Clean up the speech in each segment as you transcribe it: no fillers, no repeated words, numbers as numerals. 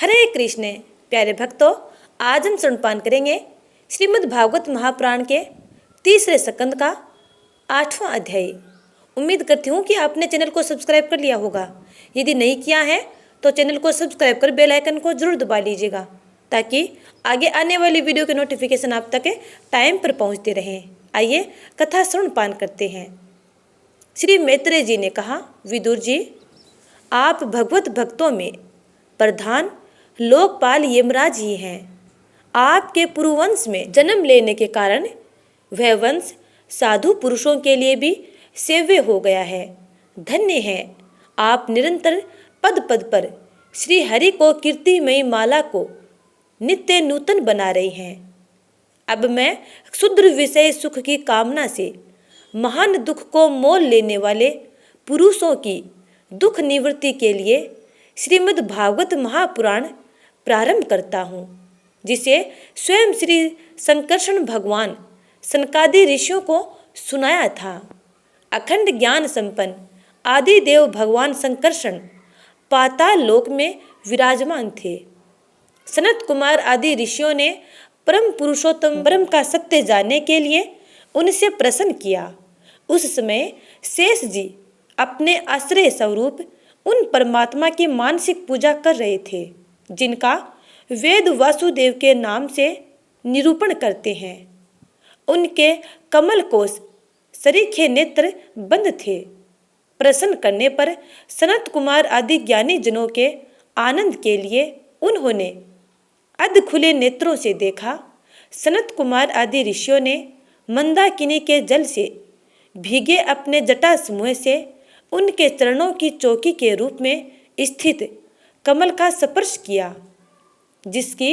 हरे कृष्ण प्यारे भक्तों, आज हम सुनपान करेंगे श्रीमद् भागवत महापुराण के तीसरे स्कंद का 8वां अध्याय। उम्मीद करती हूँ कि आपने चैनल को सब्सक्राइब कर लिया होगा। यदि नहीं किया है तो चैनल को सब्सक्राइब कर बेल आइकन को जरूर दबा लीजिएगा ताकि आगे आने वाली वीडियो के नोटिफिकेशन आप तक टाइम पर पहुँचते रहें। आइए कथा सुनपान करते हैं। श्री मैत्रेय जी ने कहा, विदुर जी, आप भगवत भक्तों में प्रधान लोकपाल यमराज ही हैं। आपके पुरुवंश में जन्म लेने के कारण वह वंश साधु पुरुषों के लिए भी सेव्य हो गया है। धन्य है आप निरंतर पद पद पर श्री हरि को कीर्तिमयी माला को नित्य नूतन बना रही हैं। अब मैं क्षुद्र विषय सुख की कामना से महान दुख को मोल लेने वाले पुरुषों की दुख निवृत्ति के लिए श्रीमद् भागवत महापुराण प्रारंभ करता हूँ, जिसे स्वयं श्री संकर्षण भगवान सनकादि ऋषियों को सुनाया था। अखंड ज्ञान संपन्न आदि देव भगवान संकर्षण पाताल लोक में विराजमान थे। सनत कुमार आदि ऋषियों ने परम पुरुषोत्तम ब्रह्म का सत्य जानने के लिए उनसे प्रश्न किया। उस समय शेष जी अपने आश्रय स्वरूप उन परमात्मा की मानसिक पूजा कर रहे थे, जिनका वेद वासुदेव के नाम से निरूपण करते हैं। उनके कमल कोश सरीखे नेत्र बंद थे। प्रश्न करने पर सनत कुमार आदि ज्ञानी जनों के आनंद के लिए उन्होंने अध खुले नेत्रों से देखा। सनत कुमार आदि ऋषियों ने मंदाकिनी के जल से भीगे अपने जटा समूह से उनके चरणों की चौकी के रूप में स्थित कमल का स्पर्श किया, जिसकी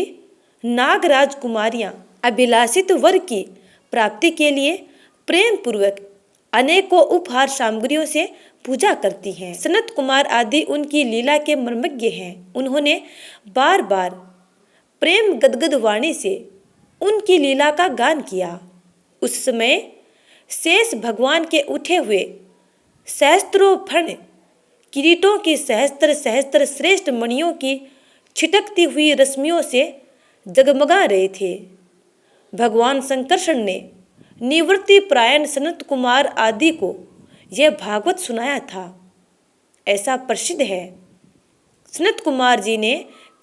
नागराज कुमारियां अभिलाषित वर की प्राप्ति के लिए प्रेम पूर्वक अनेकों उपहार सामग्रियों से पूजा करती हैं। सनत कुमार आदि उनकी लीला के मर्मज्ञ हैं। उन्होंने बार बार प्रेम गदगद वाणी से उनकी लीला का गान किया। उस समय शेष भगवान के उठे हुए सहस्त्रों फण किरीटों की सहस्त्र सहस्त्र श्रेष्ठ मणियों की छिटकती हुई रश्मियों से जगमगा रहे थे। भगवान संकर्षण ने निवृत्ति प्रायण सनत कुमार आदि को यह भागवत सुनाया था, ऐसा प्रसिद्ध है। सनत कुमार जी ने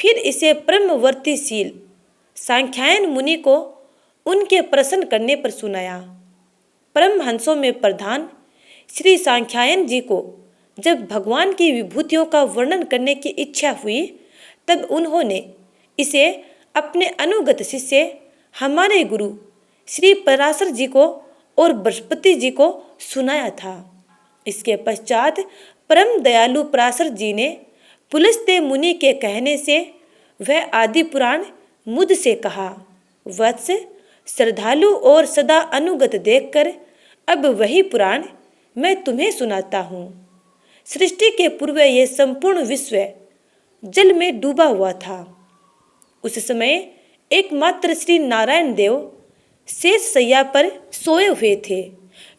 फिर इसे ब्रह्मवर्तीशील सांख्यायन मुनि को उनके प्रश्न करने पर सुनाया। परमहंसों में प्रधान श्री सांख्यायन जी को जब भगवान की विभूतियों का वर्णन करने की इच्छा हुई, तब उन्होंने इसे अपने अनुगत शिष्य हमारे गुरु श्री पराशर जी को और बृहस्पति जी को सुनाया था। इसके पश्चात परम दयालु पराशर जी ने पुलस्त्य मुनि के कहने से वह आदि पुराण मुझसे कहा। वत्स, श्रद्धालु और सदा अनुगत देखकर अब वही पुराण मैं तुम्हें सुनाता हूँ। सृष्टि के पूर्व यह संपूर्ण विश्व जल में डूबा हुआ था। उस समय एकमात्र श्री नारायण देव शेष शैया पर सोए हुए थे।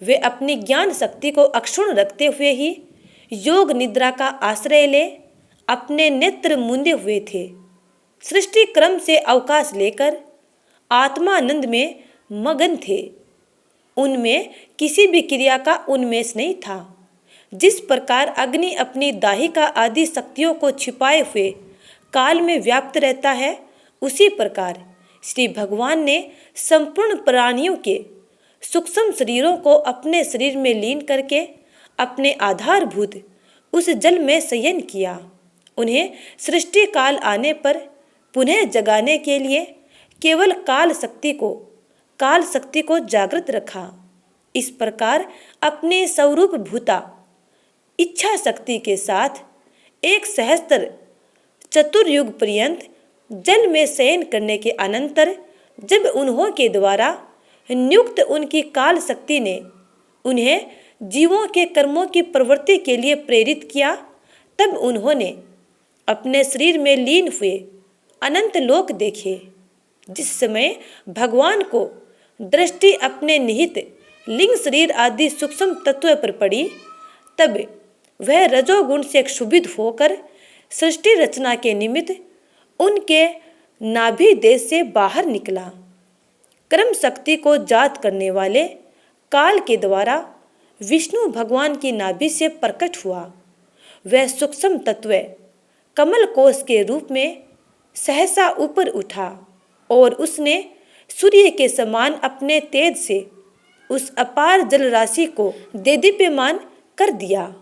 वे अपनी ज्ञान शक्ति को अक्षुण्ण रखते हुए ही योग निद्रा का आश्रय ले अपने नेत्र मूंदे हुए थे। सृष्टि क्रम से अवकाश लेकर आत्मानंद में मगन थे। उनमें किसी भी क्रिया का उन्मेष नहीं था। जिस प्रकार अग्नि अपनी दाहिका आदि शक्तियों को छिपाए हुए काल में व्याप्त रहता है, उसी प्रकार श्री भगवान ने संपूर्ण प्राणियों के सूक्ष्म शरीरों को अपने शरीर में लीन करके अपने आधारभूत उस जल में शयन किया। उन्हें सृष्टि काल आने पर पुनः जगाने के लिए केवल काल शक्ति को जागृत रखा। इस प्रकार अपने स्वरूप भूता इच्छा शक्ति के साथ एक सहस्त्र चतुर्युग पर्यंत जल में शयन करने के अनंतर जब उन्हों के द्वारा नियुक्त उनकी काल शक्ति ने उन्हें जीवों के कर्मों की प्रवृत्ति के लिए प्रेरित किया, तब उन्होंने अपने शरीर में लीन हुए अनंत लोक देखे। जिस समय भगवान को दृष्टि अपने निहित लिंग शरीर आदि सूक्ष्म तत्व पर पड़ी, तब वह रजोगुण से क्षुभित होकर सृष्टि रचना के निमित्त उनके नाभि देश से बाहर निकला। कर्म शक्ति को जात करने वाले काल के द्वारा विष्णु भगवान की नाभि से प्रकट हुआ। वह सूक्ष्म तत्व कमल कोश के रूप में सहसा ऊपर उठा और उसने सूर्य के समान अपने तेज से उस अपार जल राशि को देदीप्यमान कर दिया।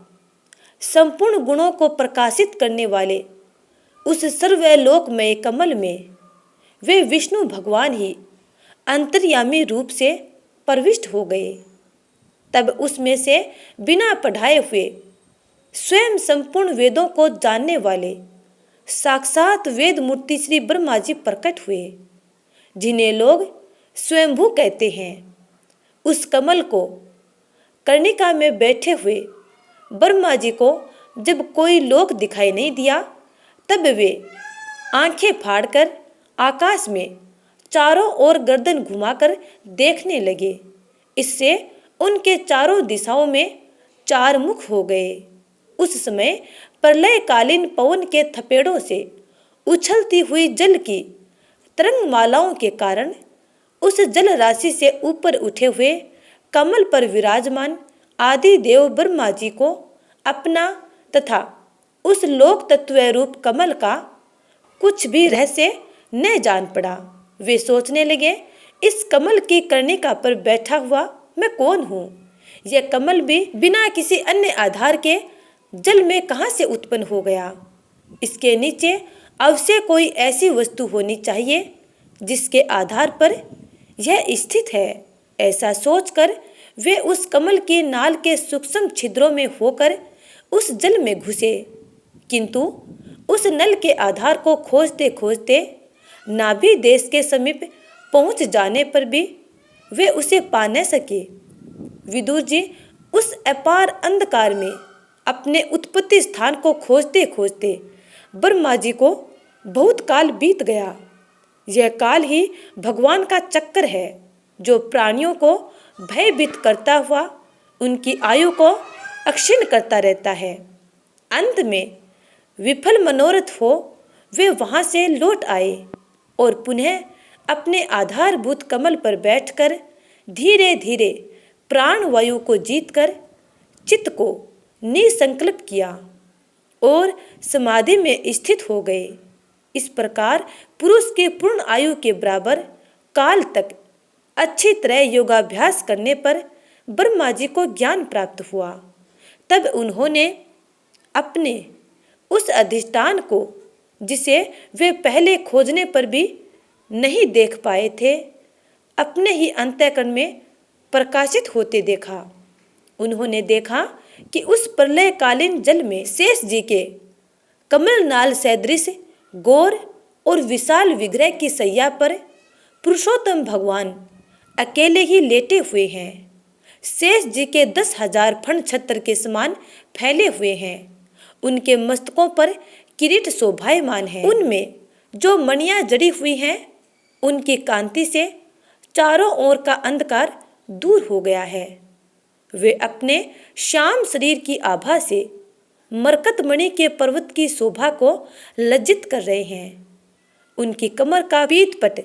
संपूर्ण गुणों को प्रकाशित करने वाले उस सर्वलोकमय कमल में वे विष्णु भगवान ही अंतर्यामी रूप से प्रविष्ट हो गए। तब उसमें से बिना पढ़ाए हुए स्वयं संपूर्ण वेदों को जानने वाले साक्षात वेद मूर्ति श्री ब्रह्मा जी प्रकट हुए, जिन्हें लोग स्वयंभू कहते हैं। उस कमल को कर्णिका में बैठे हुए ब्रह्मा जी को जब कोई लोक दिखाई नहीं दिया, तब वे आंखें फाड़कर आकाश में चारों ओर गर्दन घुमाकर देखने लगे। इससे उनके चारों दिशाओं में चार मुख हो गए। उस समय प्रलयकालीन पवन के थपेड़ों से उछलती हुई जल की तरंग मालाओं के कारण उस जल राशि से ऊपर उठे हुए कमल पर विराजमान आदि देव ब्रह्मा जी को अपना तथा उस लोक तत्व रूप कमल का कुछ भी रहस्य न जान पड़ा। वे सोचने लगे, इस कमल की कर्णिका पर बैठा हुआ मैं कौन हूँ? यह कमल भी बिना किसी अन्य आधार के जल में कहाँ से उत्पन्न हो गया? इसके नीचे अवश्य कोई ऐसी वस्तु होनी चाहिए जिसके आधार पर यह स्थित है। ऐसा सोचकर वे उस कमल की नाल के सूक्ष्म छिद्रों में होकर उस जल में घुसे, किंतु उस नल के आधार को खोजते खोजते नाभि देश के समीप पहुंच जाने पर भी वे उसे पा न सके। विदुर जी उस अपार अंधकार में अपने उत्पत्ति स्थान को खोजते खोजते ब्रह्मा जी को बहुत काल बीत गया। यह काल ही भगवान का चक्कर है, जो प्राणियों को भयभीत करता हुआ उनकी आयु को अक्षीण करता रहता है। अंत में विफल मनोरथ हो वे वहां से लौट आए और पुनः अपने आधारभूत कमल पर बैठकर धीरे धीरे प्राण वायु को जीतकर चित्त को निसंकल्प किया और समाधि में स्थित हो गए। इस प्रकार पुरुष के पूर्ण आयु के बराबर काल तक अच्छी तरह योगाभ्यास करने पर ब्रह्मा जी को ज्ञान प्राप्त हुआ। तब उन्होंने अपने उस अधिष्ठान को, जिसे वे पहले खोजने पर भी नहीं देख पाए थे, अपने ही अंतःकरण में प्रकाशित होते देखा। उन्होंने देखा कि उस प्रलयकालीन जल में शेष जी के कमल नाल सदृश गौर और विशाल विग्रह की सैया पर पुरुषोत्तम भगवान अकेले ही लेटे हुए हैं। शेष जी के 10,000 फण छत्र के समान फैले हुए हैं। उनके मस्तकों पर किरीट शोभायमान है। उनमें जो मणियां जड़ी हुई हैं, उनकी कांति से चारों ओर का अंधकार दूर हो गया है। वे अपने श्याम शरीर की आभा से मरकतमणि के पर्वत की शोभा को लज्जित कर रहे हैं। उनकी कमर का पीतपट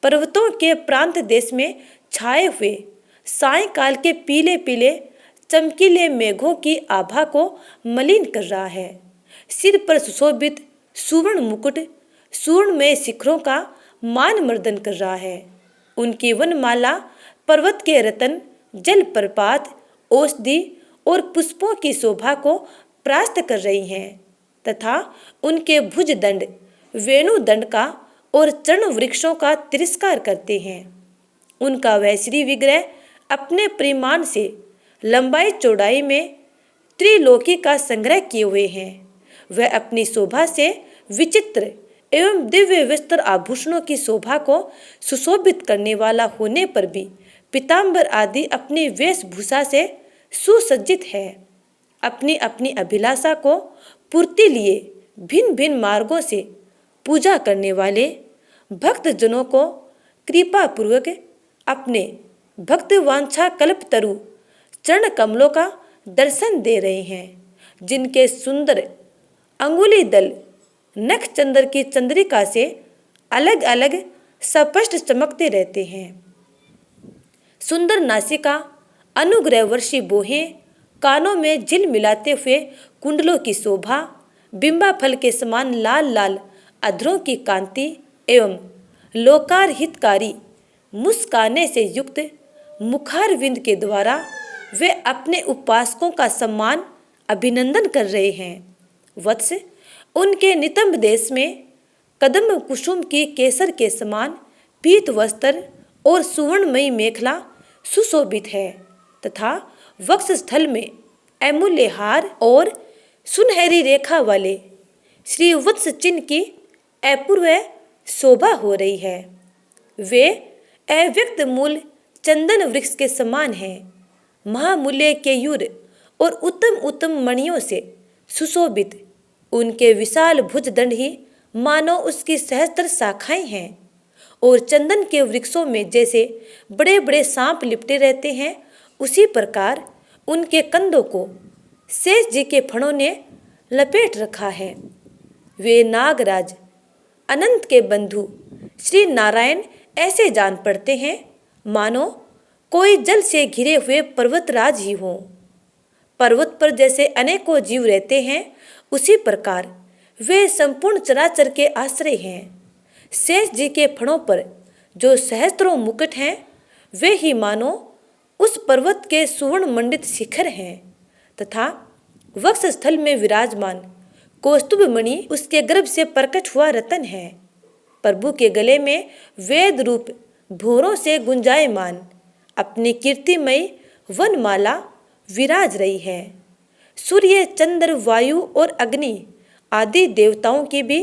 पर्वतों के प्रांत देश में छाए हुए सायंकाल के पीले पीले चमकीले मेघों की आभा को मलिन कर रहा है। सिर पर सुशोभित सुवर्ण मुकुट सुवर्णमय शिखरों का मान मर्दन कर रहा है। उनकी वनमाला पर्वत के रतन, जल प्रपात, औषधि और पुष्पों की शोभा को प्रास्त कर रही हैं तथा उनके भुज दंड वेणु दंड का और चरण वृक्षों का तिरस्कार करते हैं। उनका वह श्री विग्रह अपने परिमाण से लंबाई चौड़ाई में त्रिलोकी का संग्रह किए हुए हैं। वह अपनी शोभा से विचित्र एवं दिव्य वस्त्र आभूषणों की शोभा को सुशोभित करने वाला होने पर भी पीताम्बर आदि अपनी वेशभूषा से सुसज्जित है। अपनी अपनी अभिलाषा को पूर्ति लिए भिन्न भिन्न मार्गों से पूजा करने वाले भक्त जनों को कृपा पूर्वक अपने भक्त वांछा कल्प तरु चरण कमलों का दर्शन दे रहे हैं, जिनके सुंदर अंगुली दल नख चंद्र की चंद्रिका से अलग अलग स्पष्ट चमकते रहते हैं। सुंदर नासिका, अनुग्रह वर्षी बोहें, कानों में झिल मिलाते हुए कुंडलों की शोभा, बिंबा फल के समान लाल लाल अधरों की कांति एवं लोकार हितकारी मुस्काने से युक्त मुखार विंद के द्वारा वे अपने उपासकों का सम्मान अभिनंदन कर रहे हैं। वत्स, उनके नितंब देश में कदम कुसुम की केसर के समान पीत वस्त्र और सुवर्णमयी मेखला सुशोभित है तथा वक्ष स्थल में अमूल्य हार और सुनहरी रेखा वाले श्री वत्स चिन्ह की अपूर्व शोभा हो रही है। वे अव्यक्त मूल चंदन वृक्ष के समान हैं, महामूल्य केयूर और उत्तम उत्तम मणियों से सुशोभित उनके विशाल भुजदंड ही मानो उसकी सहस्त्र शाखाएं हैं और चंदन के वृक्षों में जैसे बड़े बड़े सांप लिपटे रहते हैं, उसी प्रकार उनके कंधों को शेष जी के फणों ने लपेट रखा है। वे नागराज अनंत के बंधु श्री नारायण ऐसे जान पड़ते हैं मानो कोई जल से घिरे हुए पर्वतराज ही हों। पर्वत पर जैसे अनेकों जीव रहते हैं, उसी प्रकार वे संपूर्ण चराचर के आश्रय हैं। शेष जी के फणों पर जो सहस्त्रों मुकुट हैं, वे ही मानो उस पर्वत के सुवर्ण मंडित शिखर हैं तथा वक्ष स्थल में विराजमान कौस्तुभ मणि उसके गर्भ से प्रकट हुआ रतन है। प्रभु के गले में वेद रूप भोरों से गुंजायमान अपनी कीर्तिमयी वनमाला विराज रही है। सूर्य, चंद्र, वायु और अग्नि आदि देवताओं की भी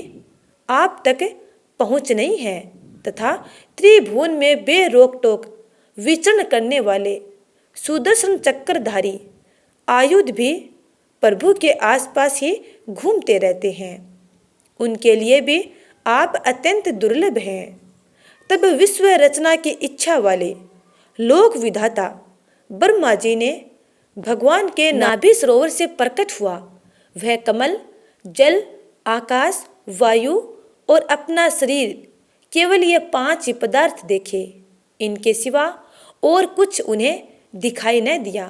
आप तक पहुँच नहीं है तथा त्रिभुवन में बेरोक टोक विचरण करने वाले सुदर्शन चक्रधारी आयुध भी प्रभु के आसपास ही घूमते रहते हैं। उनके लिए भी आप अत्यंत दुर्लभ हैं। तब विश्व रचना की इच्छा वाले लोक विधाता ब्रह्मा जी ने भगवान के नाभि सरोवर से प्रकट हुआ वह कमल, जल, आकाश, वायु और अपना शरीर, केवल ये 5 ही पदार्थ देखे। इनके सिवा और कुछ उन्हें दिखाई न दिया।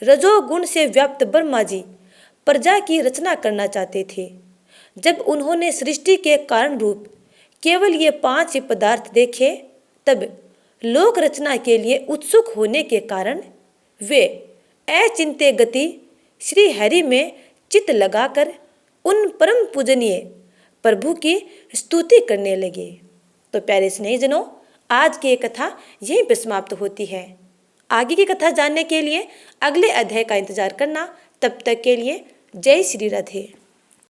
रजोगुण से व्याप्त ब्रह्मा जी प्रजा की रचना करना चाहते थे। जब उन्होंने सृष्टि के कारण रूप केवल ये 5 ही पदार्थ देखे, तब लोक रचना के लिए उत्सुक होने के कारण वे अचिंत्य गति श्री हरि में चित्त लगाकर उन परम पूजनीय प्रभु की स्तुति करने लगे। तो प्यारे स्नेहीजनों, आज की कथा यहीं पर समाप्त होती है। आगे की कथा जानने के लिए अगले अध्याय का इंतजार करना। तब तक के लिए जय श्री राधे।